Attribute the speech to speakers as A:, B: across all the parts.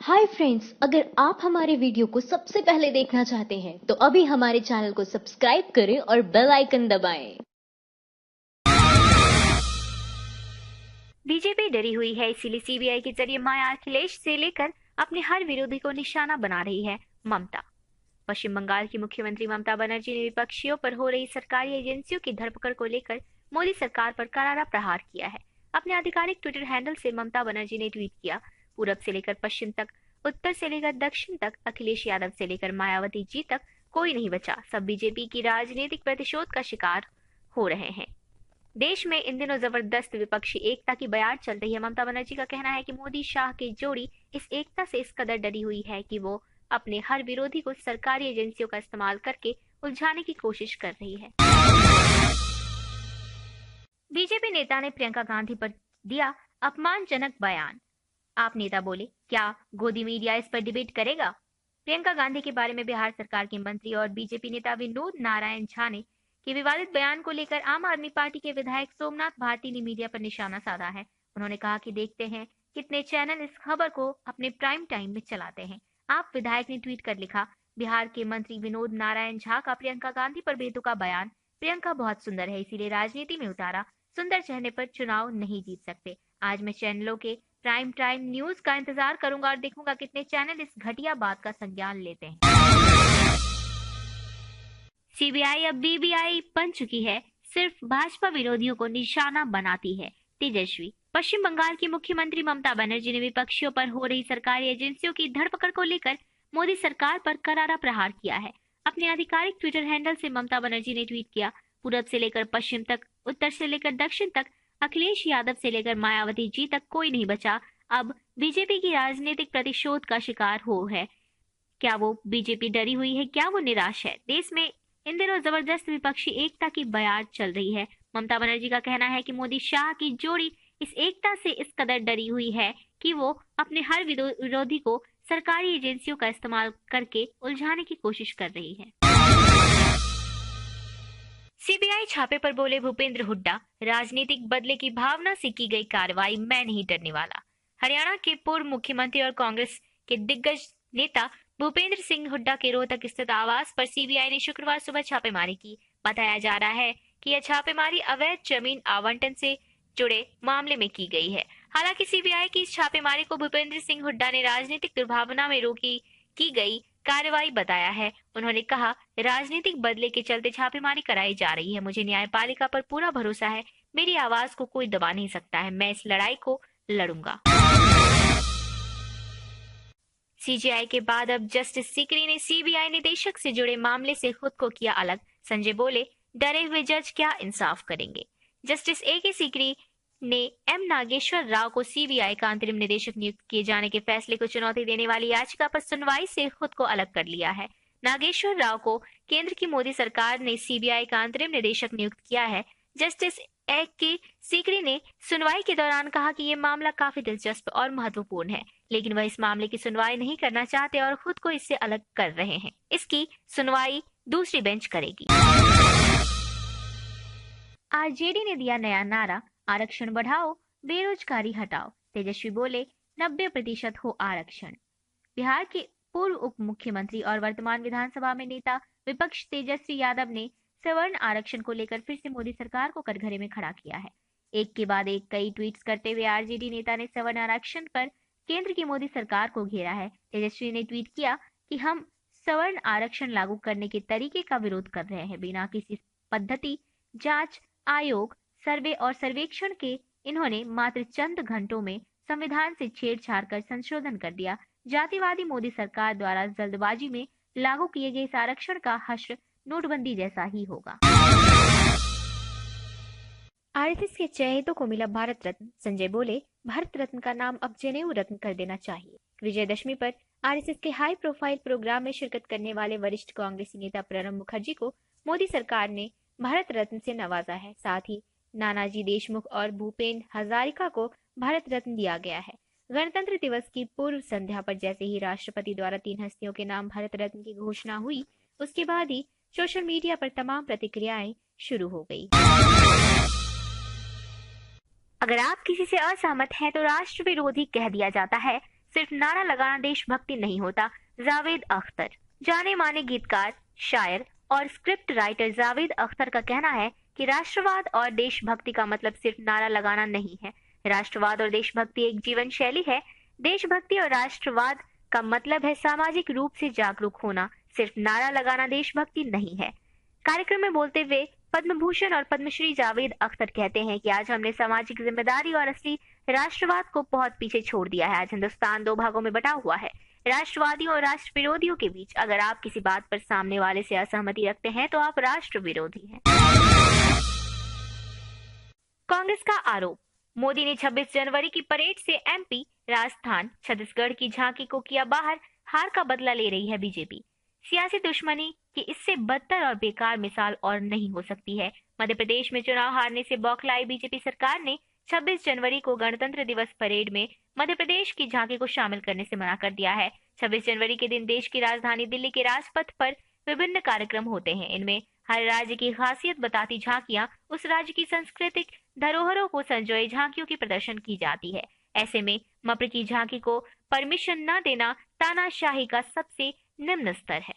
A: Hi friends, अगर आप हमारे वीडियो को सबसे पहले देखना चाहते हैं तो अभी हमारे चैनल को सब्सक्राइब करें और बेल आइकन दबाएं।
B: बीजेपी डरी हुई है, इसीलिए सीबीआई के जरिए माया अखिलेश से लेकर अपने हर विरोधी को निशाना बना रही है ममता। पश्चिम बंगाल की मुख्यमंत्री ममता बनर्जी ने विपक्षियों पर हो रही सरकारी एजेंसियों की धरपकड़ को लेकर मोदी सरकार पर करारा प्रहार किया है। अपने आधिकारिक ट्विटर हैंडल से ममता बनर्जी ने ट्वीट किया, पूरब से लेकर पश्चिम तक, उत्तर से लेकर दक्षिण तक, अखिलेश यादव से लेकर मायावती जी तक कोई नहीं बचा। सब बीजेपी की राजनीतिक प्रतिशोध का शिकार हो रहे हैं। देश में इन दिनों जबरदस्त विपक्षी एकता की बयार चल रही है। ममता बनर्जी का कहना है कि मोदी शाह की जोड़ी इस एकता से इस कदर डरी हुई है कि वो अपने हर विरोधी को सरकारी एजेंसियों का इस्तेमाल करके उलझाने की कोशिश कर रही है। बीजेपी नेता ने प्रियंका गांधी पर दिया अपमानजनक बयान। आप नेता बोले, क्या गोदी मीडिया इस पर डिबेट करेगा? प्रियंका गांधी के बारे में बिहार सरकार के मंत्री और बीजेपी नेता विनोद नारायण झा ने के विवादित बयान को लेकर आम आदमी पार्टी के विधायक सोमनाथ भारती ने मीडिया पर निशाना साधा है। उन्होंने कहा कि देखते हैं कितने चैनल इस खबर को अपने प्राइम टाइम में चलाते हैं। आप विधायक ने ट्वीट कर लिखा, बिहार के मंत्री विनोद नारायण झा का प्रियंका गांधी पर बेतुका बयान। प्रियंका बहुत सुंदर है, इसीलिए राजनीति में उतारा। सुंदर चेहरे पर चुनाव नहीं जीत सकते। आज मैं चैनलों के प्राइम टाइम न्यूज का इंतजार करूंगा और देखूंगा कितने चैनल इस घटिया बात का संज्ञान लेते हैं। सीबीआई अब बीबीआई बन चुकी है, सिर्फ भाजपा विरोधियों को निशाना बनाती है। तेजस्वी। पश्चिम बंगाल की मुख्यमंत्री ममता बनर्जी ने विपक्षियों पर हो रही सरकारी एजेंसियों की धरपकड़ को लेकर मोदी सरकार पर करारा प्रहार किया है। अपने आधिकारिक ट्विटर हैंडल से ममता बनर्जी ने ट्वीट किया, पूरब से लेकर पश्चिम तक, उत्तर से लेकर दक्षिण तक, अखिलेश यादव से लेकर मायावती जी तक कोई नहीं बचा। अब बीजेपी की राजनीतिक प्रतिशोध का शिकार हो है। क्या वो बीजेपी डरी हुई है? क्या वो निराश है? देश में इन दिनों जबरदस्त विपक्षी एकता की बयार चल रही है। ममता बनर्जी का कहना है कि मोदी शाह की जोड़ी इस एकता से इस कदर डरी हुई है कि वो अपने हर विरोधी को सरकारी एजेंसियों का इस्तेमाल करके उलझाने की कोशिश कर रही है। सीबीआई छापे पर बोले भूपेंद्र हुड्डा, राजनीतिक बदले की भावना से की गई कार्रवाई, मैं नहीं डरने वाला। हरियाणा के पूर्व मुख्यमंत्री और कांग्रेस के दिग्गज नेता भूपेंद्र सिंह हुड्डा के रोहतक स्थित आवास पर सीबीआई ने शुक्रवार सुबह छापेमारी की। बताया जा रहा है कि यह छापेमारी अवैध जमीन आवंटन से जुड़े मामले में की गई है। हालांकि सीबीआई की इस छापेमारी को भूपेंद्र सिंह हुड्डा ने राजनीतिक दुर्भावना में रोकी की गई कार्रवाई बताया है। उन्होंने कहा, राजनीतिक बदले के चलते छापेमारी कराई जा रही है। मुझे न्यायपालिका पर पूरा भरोसा है। मेरी आवाज को कोई दबा नहीं सकता है। मैं इस लड़ाई को लड़ूंगा। सीजीआई के बाद अब जस्टिस सीकरी ने सीबीआई निदेशक से जुड़े मामले से खुद को किया अलग। संजय बोले, डरे हुए जज क्या इंसाफ करेंगे? जस्टिस ए के सीकरी ने एम नागेश्वर राव को सीबीआई का अंतरिम निदेशक नियुक्त किए जाने के फैसले को चुनौती देने वाली याचिका पर सुनवाई से खुद को अलग कर लिया है। नागेश्वर राव को केंद्र की मोदी सरकार ने सीबीआई का अंतरिम निदेशक नियुक्त किया है। जस्टिस ए के सीकरी ने सुनवाई के दौरान कहा कि ये मामला काफी दिलचस्प और महत्वपूर्ण है, लेकिन वह इस मामले की सुनवाई नहीं करना चाहते और खुद को इससे अलग कर रहे हैं। इसकी सुनवाई दूसरी बेंच करेगी। आरजेडी ने दिया नया नारा, आरक्षण बढ़ाओ, बेरोजगारी हटाओ। तेजस्वी बोले, 90% हो आरक्षण। बिहार के पूर्व उप मुख्यमंत्री और वर्तमान विधानसभा में नेता विपक्ष तेजस्वी यादव ने सवर्ण आरक्षण को लेकर फिर से मोदी सरकार को कटघरे में खड़ा किया है। एक के बाद एक कई ट्वीट्स करते हुए आरजेडी नेता ने सवर्ण आरक्षण पर केंद्र की मोदी सरकार को घेरा है। तेजस्वी ने ट्वीट किया कि हम सवर्ण आरक्षण लागू करने के तरीके का विरोध कर रहे हैं। बिना किसी पद्धति, जांच, आयोग, सर्वे और सर्वेक्षण के इन्होंने मात्र चंद घंटों में संविधान से छेड़छाड़ कर संशोधन कर दिया। जातिवादी मोदी सरकार द्वारा जल्दबाजी में लागू किए गए इस आरक्षण का हश्र नोटबंदी जैसा ही होगा। आरएसएस के चहेतों को मिला भारत रत्न। संजय बोले, भारत रत्न का नाम अब जनेऊ रत्न कर देना चाहिए। विजयदशमी पर आरएसएस के हाई प्रोफाइल प्रोग्राम में शिरकत करने वाले वरिष्ठ कांग्रेसी नेता प्रणब मुखर्जी को मोदी सरकार ने भारत रत्न से नवाजा है। साथ ही नानाजी देशमुख और भूपेन हजारिका को भारत रत्न दिया गया है। गणतंत्र दिवस की पूर्व संध्या पर जैसे ही राष्ट्रपति द्वारा 3 हस्तियों के नाम भारत रत्न की घोषणा हुई, उसके बाद ही सोशल मीडिया पर तमाम प्रतिक्रियाएं शुरू हो गई। अगर आप किसी से असहमत हैं तो राष्ट्र विरोधी कह दिया जाता है। सिर्फ नारा लगाना देशभक्ति नहीं होता। जावेद अख्तर। जाने माने गीतकार, शायर और स्क्रिप्ट राइटर जावेद अख्तर का कहना है कि राष्ट्रवाद और देशभक्ति का मतलब सिर्फ नारा लगाना नहीं है। राष्ट्रवाद और देशभक्ति एक जीवन शैली है। देशभक्ति और राष्ट्रवाद का मतलब है सामाजिक रूप से जागरूक होना। सिर्फ नारा लगाना देशभक्ति नहीं है। कार्यक्रम में बोलते हुए पद्म भूषण और पद्मश्री जावेद अख्तर कहते हैं कि आज हमने सामाजिक जिम्मेदारी और असली राष्ट्रवाद को बहुत पीछे छोड़ दिया है। आज हिंदुस्तान दो भागों में बटा हुआ है, राष्ट्रवादियों और राष्ट्र विरोधियों के बीच। अगर आप किसी बात पर सामने वाले से असहमति रखते हैं तो आप राष्ट्र विरोधी हैं। कांग्रेस का आरोप, मोदी ने 26 जनवरी की परेड से एमपी, राजस्थान, छत्तीसगढ़ की झांकी को किया बाहर। हार का बदला ले रही है बीजेपी। सियासी दुश्मनी की इससे बदतर और बेकार मिसाल और नहीं हो सकती है। मध्य प्रदेश में चुनाव हारने से बौखलाई बीजेपी सरकार ने 26 जनवरी को गणतंत्र दिवस परेड में मध्य प्रदेश की झांकी को शामिल करने से मना कर दिया है। 26 जनवरी के दिन देश की राजधानी दिल्ली के राजपथ पर विभिन्न कार्यक्रम होते हैं। इनमें हर राज्य की खासियत बताती झांकियां, उस राज्य की सांस्कृतिक धरोहरों को संजोए झांकियों की प्रदर्शन की जाती है। ऐसे में मप्र की झांकी को परमिशन न देना तानाशाही का सबसे निम्न स्तर है।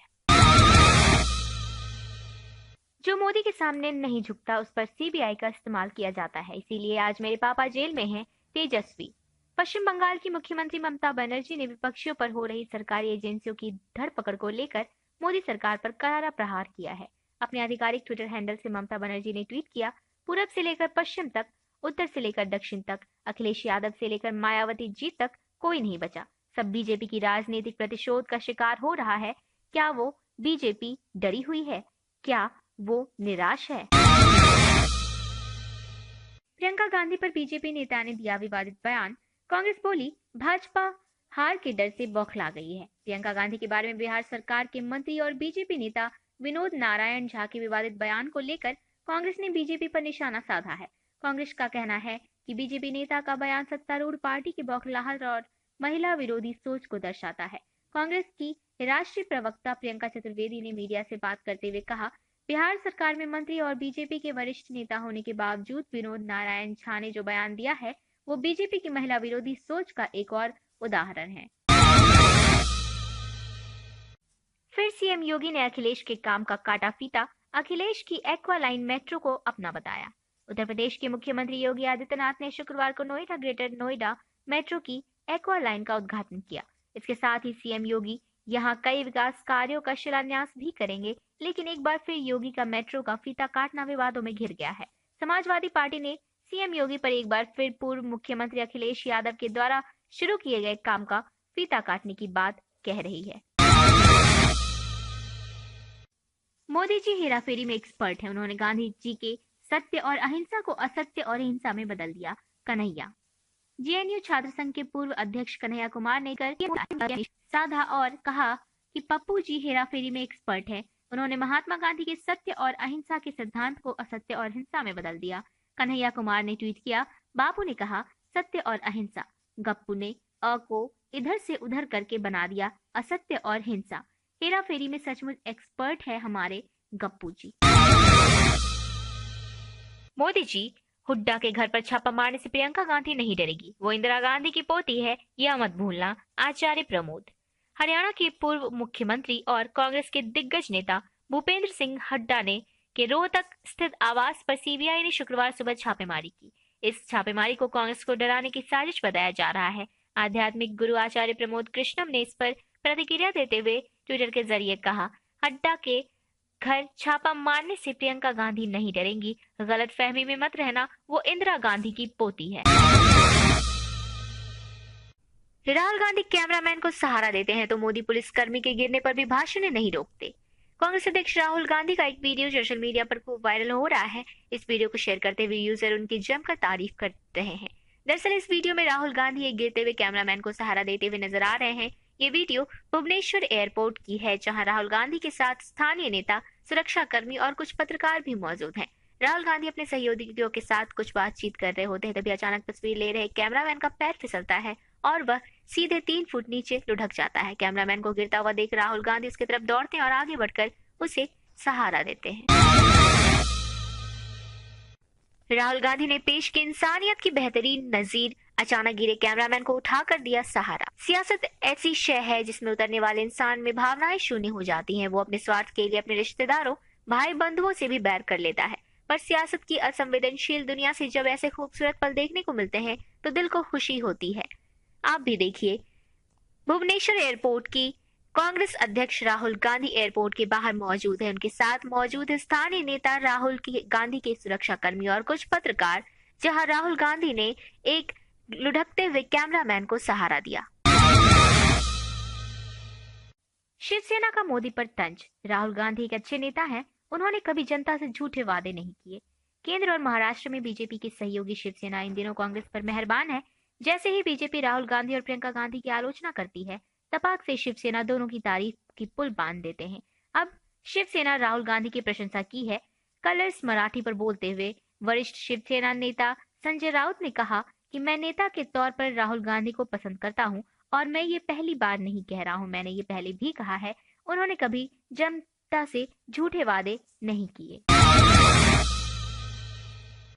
B: जो मोदी के सामने नहीं झुकता उस पर सीबीआई का इस्तेमाल किया जाता है। इसीलिए आज मेरे पापा जेल में हैं। तेजस्वी। पश्चिम बंगाल की मुख्यमंत्री ममता बनर्जी ने विपक्षियों पर हो रही सरकारी एजेंसियों की धरपकड़ को लेकर मोदी सरकार पर करारा प्रहार किया है। अपने आधिकारिक ट्विटर हैंडल से ममता बनर्जी ने ट्वीट किया, पूरब से लेकर पश्चिम तक, उत्तर से लेकर दक्षिण तक, अखिलेश यादव से लेकर मायावती जी तक कोई नहीं बचा। सब बीजेपी की राजनीतिक प्रतिशोध का शिकार हो रहा है। क्या वो बीजेपी डरी हुई है? क्या वो निराश है? प्रियंका गांधी पर बीजेपी नेता ने दिया विवादित बयान। कांग्रेस बोली, भाजपा हार के डर से बौखला गई है। प्रियंका गांधी के बारे में बिहार सरकार के मंत्री और बीजेपी नेता विनोद नारायण झा के विवादित बयान को लेकर कांग्रेस ने बीजेपी पर निशाना साधा है। कांग्रेस का कहना है कि बीजेपी नेता का बयान सत्तारूढ़ पार्टी की बौखलाहट और महिला विरोधी सोच को दर्शाता है। कांग्रेस की राष्ट्रीय प्रवक्ता प्रियंका चतुर्वेदी ने मीडिया से बात करते हुए कहा, बिहार सरकार में मंत्री और बीजेपी के वरिष्ठ नेता होने के बावजूद विनोद नारायण झा ने जो बयान दिया है वो बीजेपी की महिला विरोधी सोच का एक और उदाहरण है। फिर सीएम योगी ने अखिलेश के काम का काटा फीता। अखिलेश की एक्वा लाइन मेट्रो को अपना बताया। उत्तर प्रदेश के मुख्यमंत्री योगी आदित्यनाथ ने शुक्रवार को नोएडा ग्रेटर नोएडा मेट्रो की एक्वा लाइन का उद्घाटन किया। इसके साथ ही सीएम योगी यहां कई विकास कार्यों का शिलान्यास भी करेंगे। लेकिन एक बार फिर योगी का मेट्रो का फीता काटना विवादों में घिर गया है। समाजवादी पार्टी ने सीएम योगी पर एक बार फिर पूर्व मुख्यमंत्री अखिलेश यादव के द्वारा शुरू किए गए काम का फीता काटने की बात कह रही है। मोदी जी हेराफेरी में एक्सपर्ट हैं। उन्होंने गांधी जी के सत्य और अहिंसा को असत्य और हिंसा में बदल दिया। कन्हैया। जेएनयू छात्र संघ के पूर्व अध्यक्ष कन्हैया कुमार ने साधा और कहा कि पप्पू जी हेराफेरी में एक्सपर्ट हैं। उन्होंने महात्मा गांधी के सत्य और अहिंसा के सिद्धांत को असत्य और हिंसा में बदल दिया। कन्हैया कुमार ने ट्वीट किया, बापू ने कहा सत्य और अहिंसा, गप्पू ने अ को इधर से उधर करके बना दिया असत्य और हिंसा। हेराफेरी में सचमुच एक्सपर्ट है हमारे गप्पू जी। मोदी जी, हुड्डा के घर पर छापा मारने से प्रियंका गांधी नहीं डरेगी, वो इंदिरा गांधी की पोती है, यह मत भूलना। आचार्य प्रमोद। हरियाणा के पूर्व मुख्यमंत्री और कांग्रेस के दिग्गज नेता भूपेंद्र सिंह हुड्डा ने के रोहतक स्थित आवास पर सीबीआई ने शुक्रवार सुबह छापेमारी की। इस छापेमारी को कांग्रेस को डराने की साजिश बताया जा रहा है। आध्यात्मिक गुरु आचार्य प्रमोद कृष्णम ने इस पर प्रतिक्रिया देते हुए ट्विटर के जरिए कहा, हुड्डा के घर छापा मारने से प्रियंका गांधी नहीं डरेंगी, गलत फहमी में मत रहना, वो इंदिरा गांधी की पोती है। राहुल गांधी कैमरामैन को सहारा देते हैं तो मोदी पुलिसकर्मी के गिरने पर भी भाषण नहीं रोकते। कांग्रेस अध्यक्ष राहुल गांधी का एक वीडियो सोशल मीडिया पर खूब वायरल हो रहा है। इस वीडियो को शेयर करते हुए यूजर उनकी जमकर तारीफ कर रहे हैं। दरअसल इस वीडियो में राहुल गांधी एक गिरते हुए कैमरामैन को सहारा देते हुए नजर आ रहे हैं। ये वीडियो भुवनेश्वर एयरपोर्ट की है, जहां राहुल गांधी के साथ स्थानीय नेता, सुरक्षा कर्मी और कुछ पत्रकार भी मौजूद हैं। राहुल गांधी अपने सहयोगियों के साथ कुछ बातचीत कर रहे होते हैं, तभी अचानक तस्वीर ले रहे कैमरामैन का पैर फिसलता है और वह सीधे 3 फुट नीचे लुढ़क जाता है। कैमरामैन को गिरता हुआ देख राहुल गांधी उसकी तरफ दौड़ते हैं और आगे बढ़कर उसे सहारा देते हैं। राहुल गांधी ने पेश की इंसानियत की बेहतरीन नजीर अचानक गिरे कैमरामैन को उठाकर दिया सहारा। सियासत ऐसी शय है जिसमें उतरने वाले इंसान में भावनाएं शून्य हो जाती हैं। वो अपने स्वार्थ के लिए अपने रिश्तेदारों, भाई बंधुओं से भी बैर कर लेता है। पर सियासत की असंवेदनशील दुनिया से जब ऐसे खूबसूरत पल देखने को मिलते हैं तो दिल को खुशी होती है। आप भी देखिए, भुवनेश्वर एयरपोर्ट की कांग्रेस अध्यक्ष राहुल गांधी एयरपोर्ट के बाहर मौजूद है। उनके साथ मौजूद है स्थानीय नेता राहुल गांधी के सुरक्षा कर्मी और कुछ पत्रकार, जहां राहुल गांधी ने एक लुढ़कते हुए कैमरामैन को सहारा दिया। शिवसेना का मोदी पर तंज। राहुल गांधी एक अच्छे नेता हैं। उन्होंने कभी जनता से झूठे वादे नहीं किए। केंद्र और महाराष्ट्र में बीजेपी की सहयोगी शिवसेना इन दिनों कांग्रेस पर मेहरबान है। जैसे ही बीजेपी राहुल गांधी और प्रियंका गांधी की आलोचना करती है, तपाक से शिवसेना दोनों की तारीफ की पुल बांध देते हैं। अब शिवसेना राहुल गांधी की प्रशंसा की है। कलर्स मराठी पर बोलते हुए वरिष्ठ शिवसेना नेता संजय राउत ने कहा कि मैं नेता के तौर पर राहुल गांधी को पसंद करता हूं और मैं ये पहली बार नहीं कह रहा हूं, मैंने ये पहले भी कहा है। उन्होंने कभी जनता से झूठे वादे नहीं किए।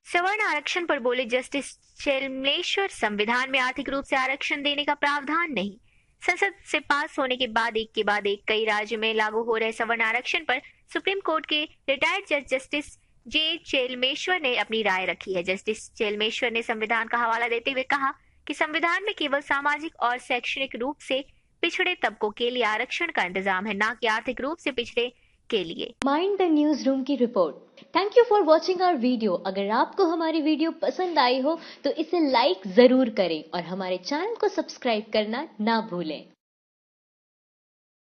B: सवर्ण आरक्षण पर बोले जस्टिस चेलमलेश्वर, संविधान में आर्थिक रूप से आरक्षण देने का प्रावधान नहीं। संसद से पास होने के बाद एक कई राज्यों में लागू हो रहे सवर्ण आरक्षण पर सुप्रीम कोर्ट के रिटायर्ड जज जस्टिस जे चेलमेश्वर ने अपनी राय रखी है। जस्टिस चेलमेश्वर ने संविधान का हवाला देते हुए कहा कि संविधान में केवल सामाजिक और शैक्षणिक रूप से पिछड़े तबकों के लिए आरक्षण का इंतजाम है, न कि आर्थिक रूप से पिछड़े के लिए।
A: माइंड द न्यूज रूम की रिपोर्ट। Thank you for watching our video. अगर आपको हमारी वीडियो पसंद आई हो तो इसे लाइक जरूर करें और हमारे चैनल को सब्सक्राइब करना ना भूलें।